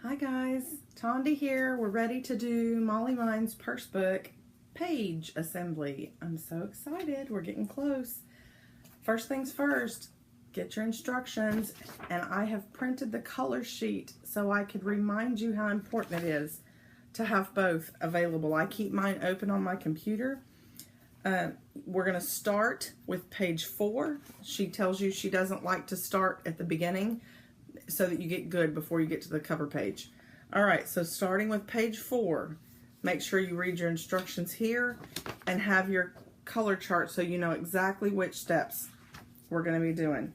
Hi guys, Tondi here. We're ready to do Molly Mine's purse book page assembly. I'm so excited. We're getting close. First things first, get your instructions, and I have printed the color sheet so I could remind you how important it is to have both available. I keep mine open on my computer. We're going to start with page 4. She tells you she doesn't like to start at the beginning so that you get good before you get to the cover page. All right, so starting with page 4, make sure you read your instructions here and have your color chart so you know exactly which steps we're going to be doing.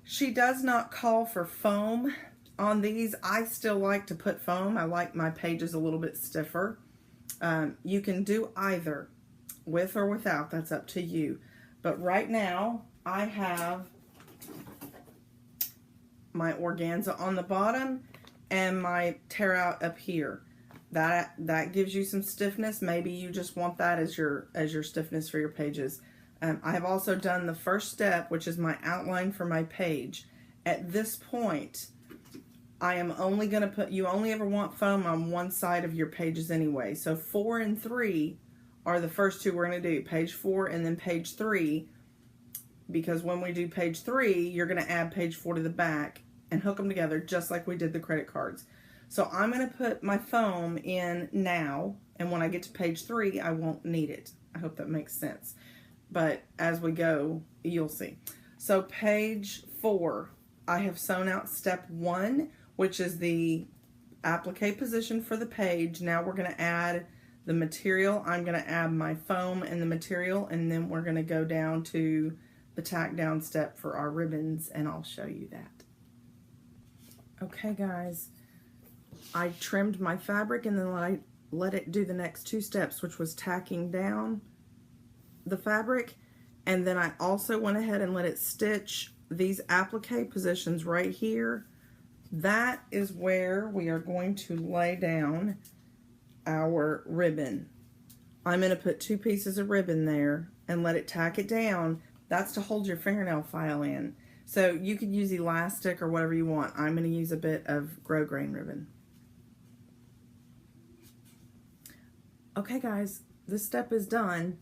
She does not call for foam on these. I still like to put foam. I like my pages a little bit stiffer. You can do either, with or without, that's up to you. But right now, I have my organza on the bottom and my tear out up here. That gives you some stiffness. Maybe you just want that as your stiffness for your pages. I have also done the first step, which is my outline for my page. At this point, I am only going to put, you only ever want foam on one side of your pages anyway. So 4 and 3 are the first two we're going to do, page 4 and then page 3. Because when we do page 3, you're going to add page 4 to the back and hook them together just like we did the credit cards. So I'm going to put my foam in now, and when I get to page 3, I won't need it. I hope that makes sense. But as we go, you'll see. So page 4, I have sewn out step 1, which is the applique position for the page. Now we're going to add the material. I'm going to add my foam and the material, and then we're going to go down to the tack down step for our ribbons, and I'll show you that. Okay guys, I trimmed my fabric and then I let it do the next 2 steps, which was tacking down the fabric, and then I also went ahead and let it stitch these applique positions right here. That is where we are going to lay down our ribbon. I'm going to put 2 pieces of ribbon there and let it tack it down. That's to hold your fingernail file in. So you could use elastic or whatever you want. I'm going to use a bit of grosgrain ribbon. Okay guys, this step is done.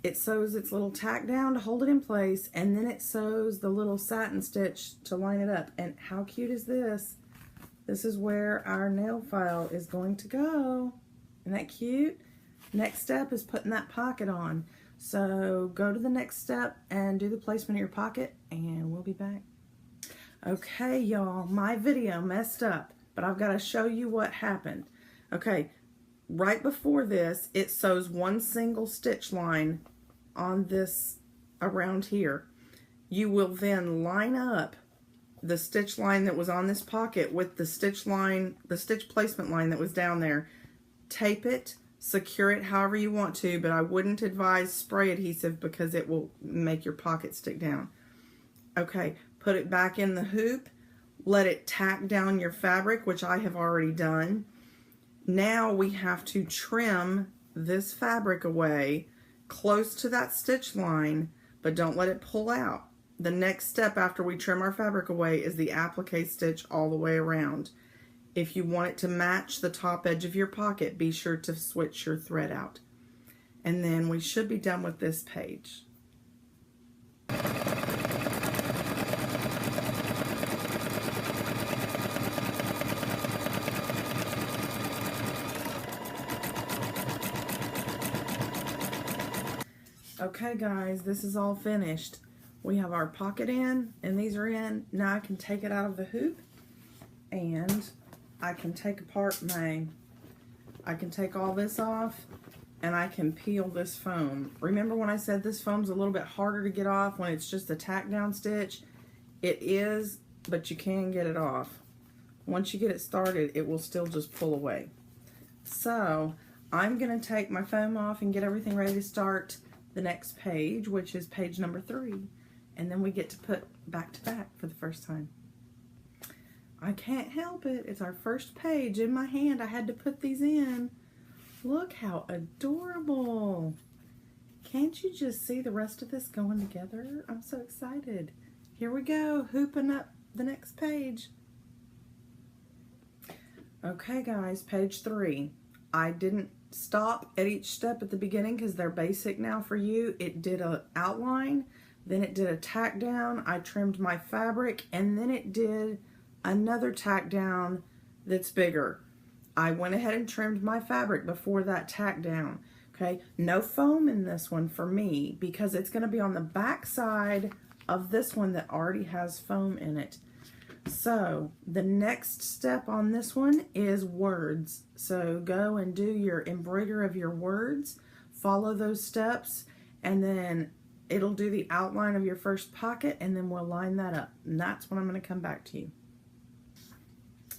It sews its little tack down to hold it in place, and then it sews the little satin stitch to line it up. And how cute is this? This is where our nail file is going to go. Isn't that cute? Next step is putting that pocket on. So go to the next step and do the placement of your pocket, and we'll be back. Okay, y'all, my video messed up, but I've got to show you what happened. Okay, right before this, it sews 1 single stitch line on this around here. You will then line up the stitch line that was on this pocket with the stitch line, the stitch placement line that was down there. Tape it. Secure it however you want to, but I wouldn't advise spray adhesive because it will make your pocket stick down. Okay, put it back in the hoop. Let it tack down your fabric, which I have already done. Now we have to trim this fabric away close to that stitch line, but don't let it pull out. The next step after we trim our fabric away is the applique stitch all the way around. If you want it to match the top edge of your pocket, be sure to switch your thread out. And then we should be done with this page. Okay guys, this is all finished. We have our pocket in, and these are in. Now I can take it out of the hoop, and I can take apart I can take all this off, and I can peel this foam. Remember when I said this foam's a little bit harder to get off when it's just a tack down stitch? It is, but you can get it off. Once you get it started, it will still just pull away. So I'm gonna take my foam off and get everything ready to start the next page, which is page number 3. And then we get to put back to back for the first time. I can't help it. It's our first page in my hand. I had to put these in. Look how adorable. Can't you just see the rest of this going together? I'm so excited. Here we go, hooping up the next page. Okay guys, page 3. I didn't stop at each step at the beginning because they're basic now for you. It did an outline, then it did a tack down, I trimmed my fabric, and then it did another tack down that's bigger. I went ahead and trimmed my fabric before that tack down. Okay, no foam in this one for me because it's going to be on the back side of this one that already has foam in it. So the next step on this one is words. So go and do your embroider of your words, follow those steps, and then it'll do the outline of your first pocket, and then we'll line that up. And that's when I'm going to come back to you.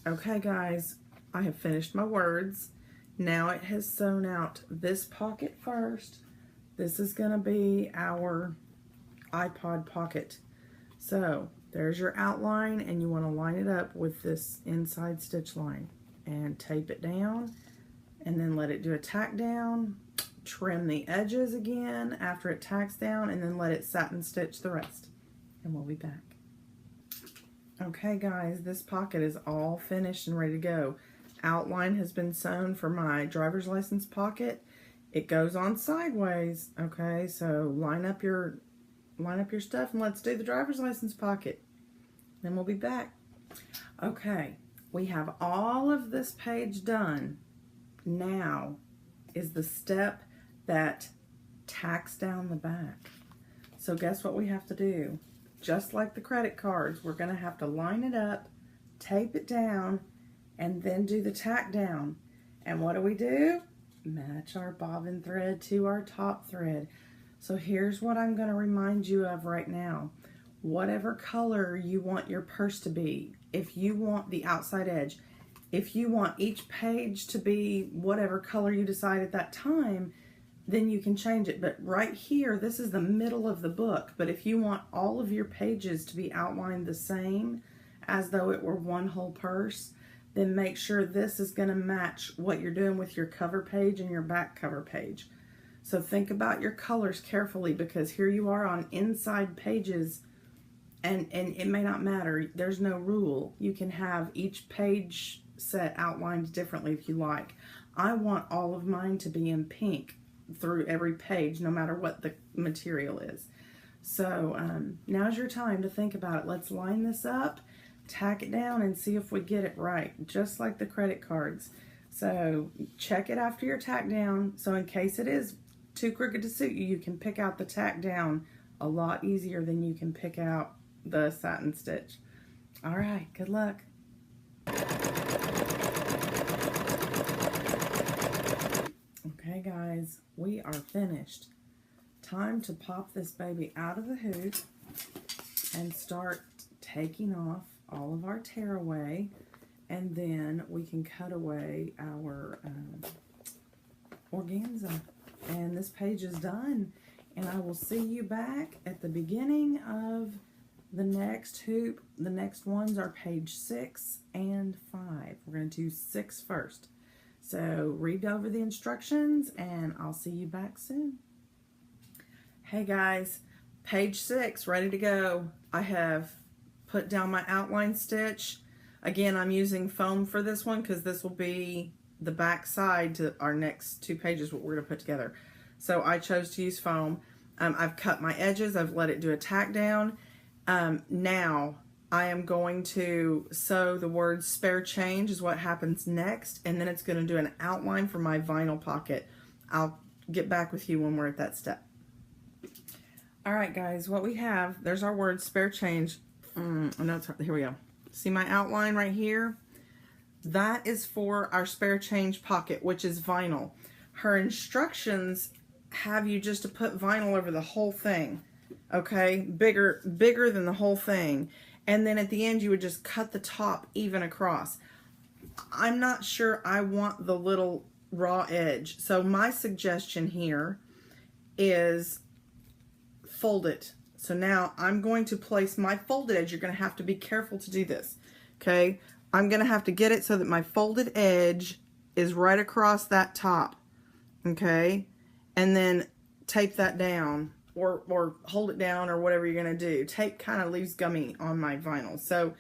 Okay guys, I have finished my words. Now it has sewn out this pocket first. This is going to be our iPod pocket. So there's your outline, and you want to line it up with this inside stitch line and tape it down, and then let it do a tack down, trim the edges again after it tacks down, and then let it satin stitch the rest, and we'll be back. Okay guys, this pocket is all finished and ready to go. Outline has been sewn for my driver's license pocket. It goes on sideways. Okay, so line up your stuff and let's do the driver's license pocket. Then we'll be back. Okay, we have all of this page done. Now is the step that tacks down the back. So guess what we have to do? Just like the credit cards, we're going to have to line it up, tape it down, and then do the tack down. And what do? Match our bobbin thread to our top thread. So here's what I'm going to remind you of right now. Whatever color you want your purse to be, if you want the outside edge, if you want each page to be whatever color you decide at that time, then you can change it. But right here, this is the middle of the book. But if you want all of your pages to be outlined the same as though it were one whole purse, then make sure this is going to match what you're doing with your cover page and your back cover page. So think about your colors carefully, because here you are on inside pages, and it may not matter. There's no rule. You can have each page set outlined differently if you like. I want all of mine to be in pink through every page, no matter what the material is. So now's your time to think about it. Let's line this up, tack it down, and see if we get it right, just like the credit cards. So check it after your tack down, so in case it is too crooked to suit you, you can pick out the tack down a lot easier than you can pick out the satin stitch. All right, good luck. Okay guys, we are finished. Time to pop this baby out of the hoop and start taking off all of our tear away, and then we can cut away our organza. And this page is done, and I will see you back at the beginning of the next hoop. The next ones are page 6 and 5. We're going to do 6 first. So read over the instructions, and I'll see you back soon. Hey guys, page 6 ready to go. I have put down my outline stitch. Again, I'm using foam for this one because this will be the back side to our next 2 pages, what we're going to put together. So I chose to use foam. I've cut my edges. I've let it do a tack down. Now I am going to sew the words spare change is what happens next, and then it's going to do an outline for my vinyl pocket. I'll get back with you when we're at that step. All right guys, what we have, there's our word spare change. Here we go. See my outline right here? That is for our spare change pocket, which is vinyl. Her instructions have you just to put vinyl over the whole thing, okay? Bigger than the whole thing. And then at the end, you would just cut the top even across. I'm not sure I want the little raw edge. So my suggestion here is fold it. So now I'm going to place my folded edge. You're going to have to be careful to do this, okay? I'm going to have to get it so that my folded edge is right across that top, okay? And then tape that down, or hold it down, or whatever you're going to do. Tape kind of leaves gummy on my vinyl. So,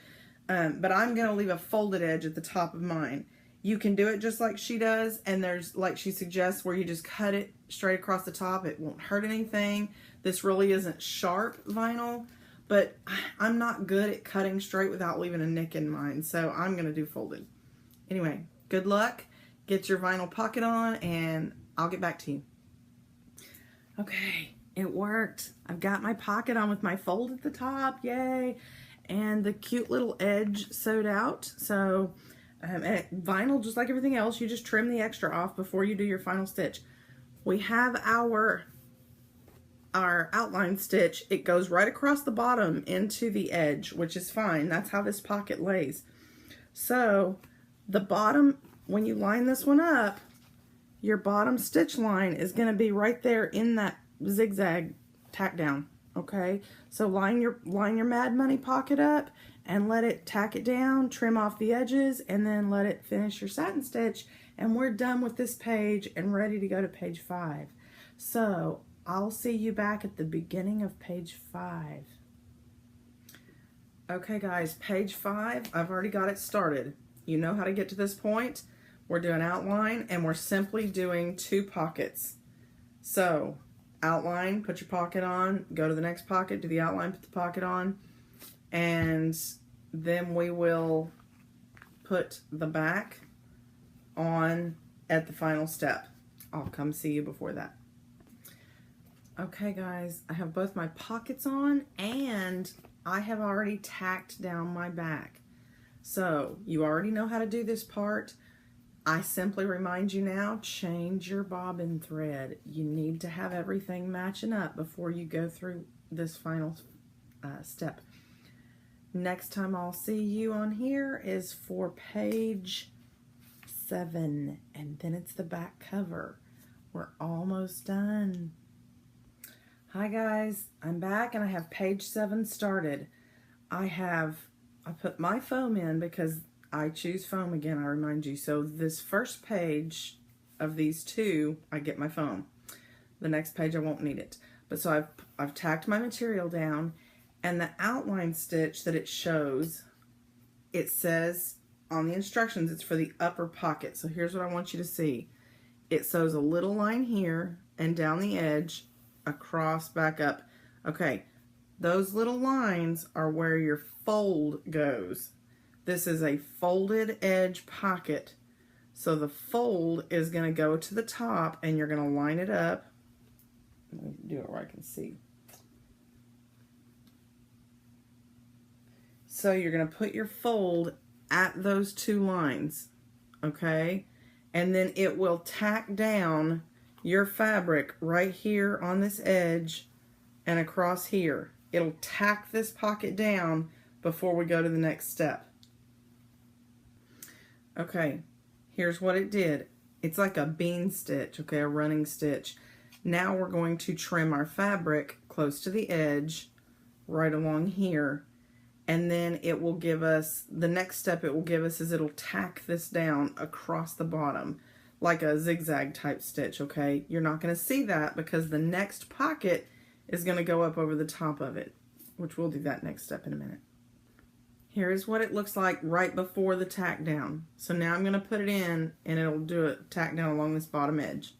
but I'm going to leave a folded edge at the top of mine. You can do it just like she does, and there's, like she suggests, where you just cut it straight across the top. It won't hurt anything. This really isn't sharp vinyl, but I'm not good at cutting straight without leaving a nick in mine, so I'm going to do folded. Anyway, good luck. Get your vinyl pocket on, and I'll get back to you. Okay, it worked. I've got my pocket on with my fold at the top, yay! And the cute little edge sewed out. So vinyl, just like everything else, you just trim the extra off before you do your final stitch. We have our outline stitch. It goes right across the bottom into the edge, which is fine. That's how this pocket lays. So the bottom, when you line this one up, your bottom stitch line is going to be right there in that zigzag tack down. Okay, so line your Mad Money pocket up and let it tack it down, trim off the edges, and then let it finish your satin stitch, and we're done with this page and ready to go to page 5. So I'll see you back at the beginning of page 5. Okay guys, page 5, I've already got it started. You know how to get to this point. We're doing outline, and we're simply doing 2 pockets. So outline, put your pocket on, go to the next pocket, do the outline, put the pocket on, and then we will put the back on at the final step. I'll come see you before that. Okay guys, I have both my pockets on, and I have already tacked down my back. So you already know how to do this part. I simply remind you now, change your bobbin thread. You need to have everything matching up before you go through this final step. Next time I'll see you on here is for page 7, and then it's the back cover. We're almost done. Hi guys, I'm back and I have page 7 started. I put my foam in because I choose foam again, I remind you. So this first page of these 2, I get my foam. The next page I won't need it. But so I've tacked my material down, and the outline stitch that it shows, it says on the instructions it's for the upper pocket. So here's what I want you to see. It sews a little line here and down the edge, across, back up. Okay, those little lines are where your fold goes. This is a folded edge pocket. So the fold is going to go to the top, and you're going to line it up. Let me do it where I can see. So you're going to put your fold at those 2 lines, okay? And then it will tack down your fabric right here on this edge and across here. It'll tack this pocket down before we go to the next step. Okay, here's what it did. It's like a bean stitch, okay, a running stitch. Now we're going to trim our fabric close to the edge, right along here, and then it will give us, the next step it will give us is it'll tack this down across the bottom, like a zigzag type stitch, okay? You're not going to see that because the next pocket is going to go up over the top of it, which we'll do that next step in a minute. Here is what it looks like right before the tack down. So now I'm going to put it in, and it'll do a tack down along this bottom edge.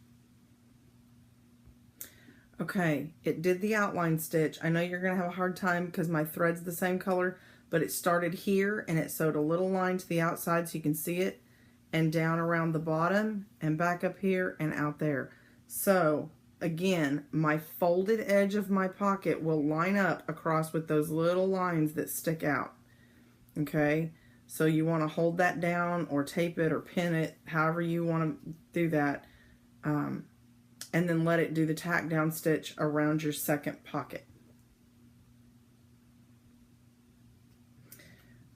Okay, it did the outline stitch. I know you're going to have a hard time because my thread's the same color, but it started here and it sewed a little line to the outside so you can see it, and down around the bottom and back up here and out there. So again, my folded edge of my pocket will line up across with those little lines that stick out. Okay, so you want to hold that down or tape it or pin it, however you want to do that, and then let it do the tack down stitch around your second pocket.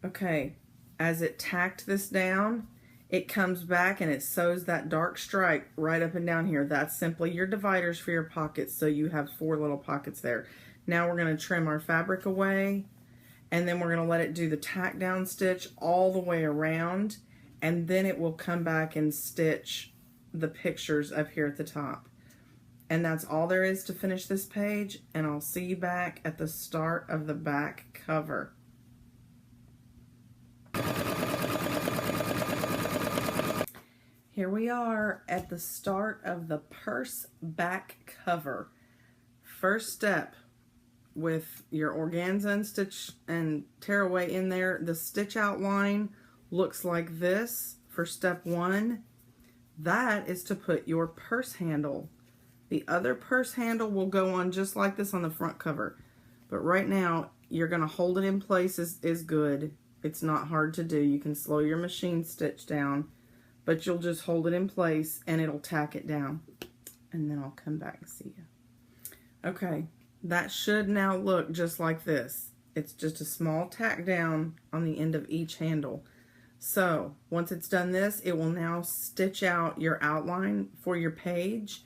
Okay, as it tacked this down, it comes back and it sews that dark stripe right up and down here. That's simply your dividers for your pockets, so you have 4 little pockets there. Now we're going to trim our fabric away, and then we're going to let it do the tack down stitch all the way around, and then it will come back and stitch the pictures up here at the top. And that's all there is to finish this page, and I'll see you back at the start of the back cover. Here we are at the start of the purse back cover. First step with your organza and stitch and tearaway in there, the stitch outline looks like this for step 1. That is to put your purse handle. The other purse handle will go on just like this on the front cover. But right now, you're going to hold it in place is good. It's not hard to do. You can slow your machine stitch down, but you'll just hold it in place and it'll tack it down. And then I'll come back and see you. Okay, that should now look just like this. It's just a small tack down on the end of each handle. So once it's done this, it will now stitch out your outline for your page,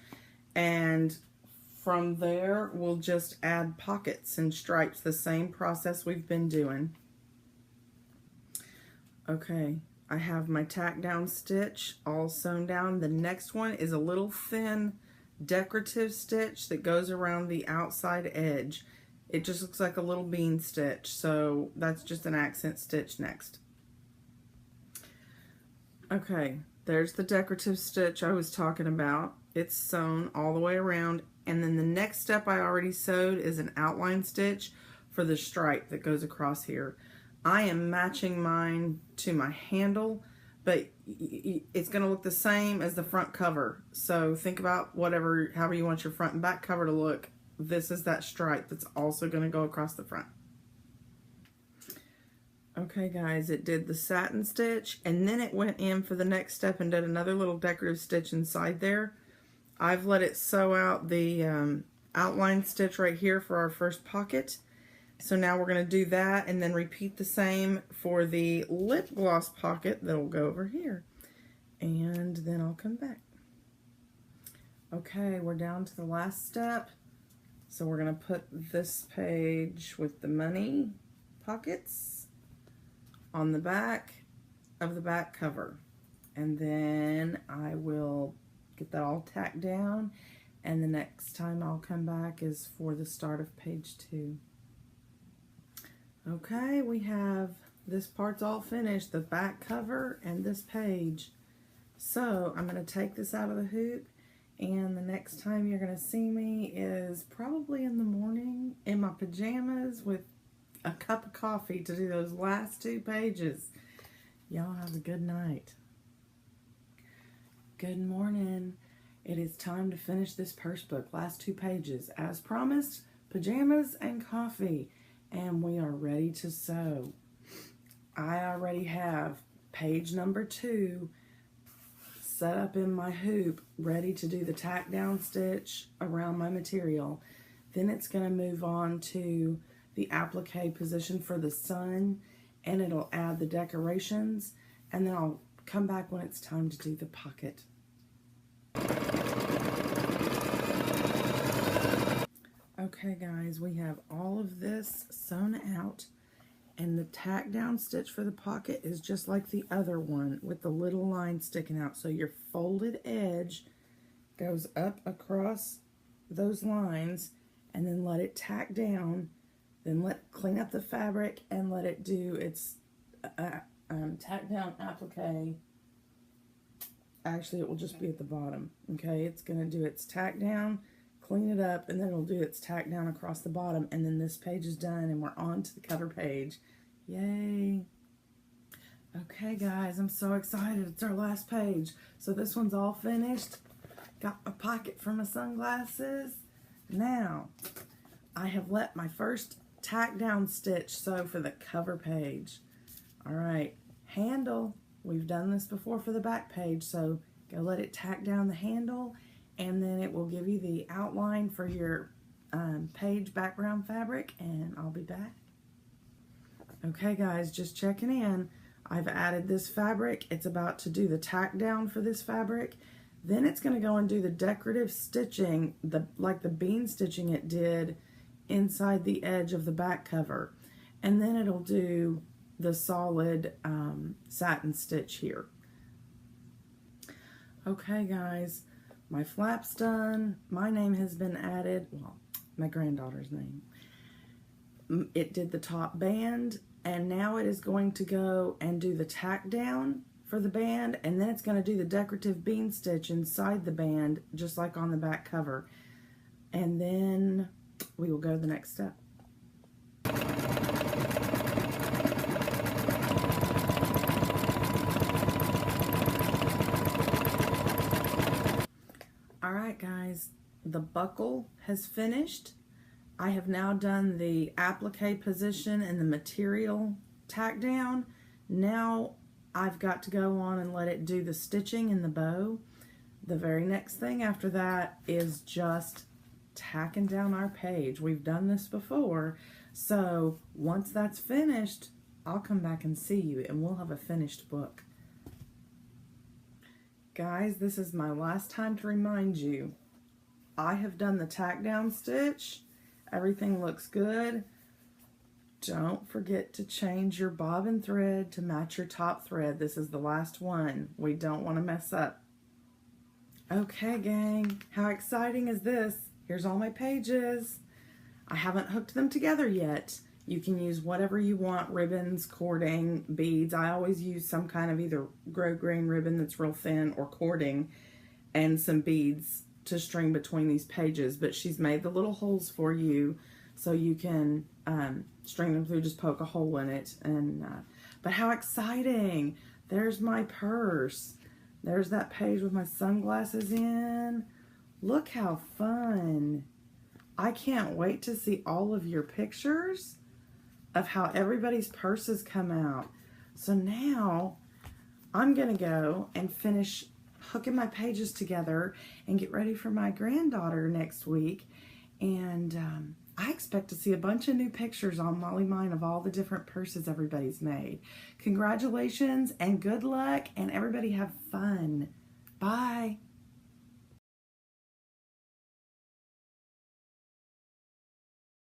and from there we'll just add pockets and stripes, the same process we've been doing. Okay, I have my tack down stitch all sewn down. The next one is a little thin decorative stitch that goes around the outside edge. It just looks like a little bean stitch, so that's just an accent stitch next. Okay, there's the decorative stitch I was talking about. It's sewn all the way around, and then the next step I already sewed is an outline stitch for the stripe that goes across here. I am matching mine to my handle, but it's going to look the same as the front cover. So think about however you want your front and back cover to look. This is that stripe that's also going to go across the front. Okay guys, it did the satin stitch, and then it went in for the next step and did another little decorative stitch inside there. I've let it sew out the outline stitch right here for our first pocket. So now we're going to do that and then repeat the same for the lip gloss pocket that'll go over here. And then I'll come back. Okay, we're down to the last step. So we're going to put this page with the money pockets on the back of the back cover. And then I will get that all tacked down. And the next time I'll come back is for the start of page 2. Okay, we have this part's all finished, the back cover and this page. So I'm going to take this out of the hoop, and the next time you're going to see me is probably in the morning in my pajamas with a cup of coffee to do those last 2 pages. Y'all have a good night. Good morning. It is time to finish this purse book, last 2 pages. As promised, pajamas and coffee. And we are ready to sew. I already have page number 2 set up in my hoop, ready to do the tack down stitch around my material. Then it's going to move on to the applique position for the sun, and it'll add the decorations, and then I'll come back when it's time to do the pocket. Okay guys, we have all of this sewn out, and the tack down stitch for the pocket is just like the other one with the little line sticking out. So your folded edge goes up across those lines and then let it tack down, then clean up the fabric and let it do its tack down applique. Actually, it will just be at the bottom. Okay, it's going to do its tack down, clean it up, and then it'll do its tack down across the bottom, and then this page is done and we're on to the cover page. Yay! Okay guys, I'm so excited. It's our last page. So this one's all finished. Got a pocket for my sunglasses. Now, I have let my first tack down stitch sew for the cover page. Alright, handle. We've done this before for the back page, so go let it tack down the handle, and then it will give you the outline for your page background fabric, and I'll be back. Okay guys, just checking in. I've added this fabric. It's about to do the tack down for this fabric. Then it's going to go and do the decorative stitching, like the bean stitching it did inside the edge of the back cover. And then it'll do the solid satin stitch here. Okay guys, my flap's done. My name has been added, well, my granddaughter's name. It did the top band, and now it is going to go and do the tack down for the band, and then it's going to do the decorative bean stitch inside the band, just like on the back cover. And then we will go to the next step. Alright guys, the buckle has finished. I have now done the applique position and the material tack down. Now I've got to go on and let it do the stitching in the bow. The very next thing after that is just tacking down our page. We've done this before, so once that's finished, I'll come back and see you and we'll have a finished book. Guys, this is my last time to remind you, I have done the tack down stitch. Everything looks good. Don't forget to change your bobbin thread to match your top thread. This is the last one. We don't want to mess up. Okay, gang, how exciting is this? Here's all my pages. I haven't hooked them together yet. You can use whatever you want, ribbons, cording, beads. I always use some kind of either grosgrain ribbon that's real thin or cording and some beads to string between these pages. But she's made the little holes for you so you can string them through, just poke a hole in it. And but how exciting! There's my purse. There's that page with my sunglasses in. Look how fun. I can't wait to see all of your pictures of how everybody's purses come out. So now I'm gonna go and finish hooking my pages together and get ready for my granddaughter next week. And I expect to see a bunch of new pictures on Molly Mine of all the different purses everybody's made. Congratulations and good luck, and everybody have fun. Bye.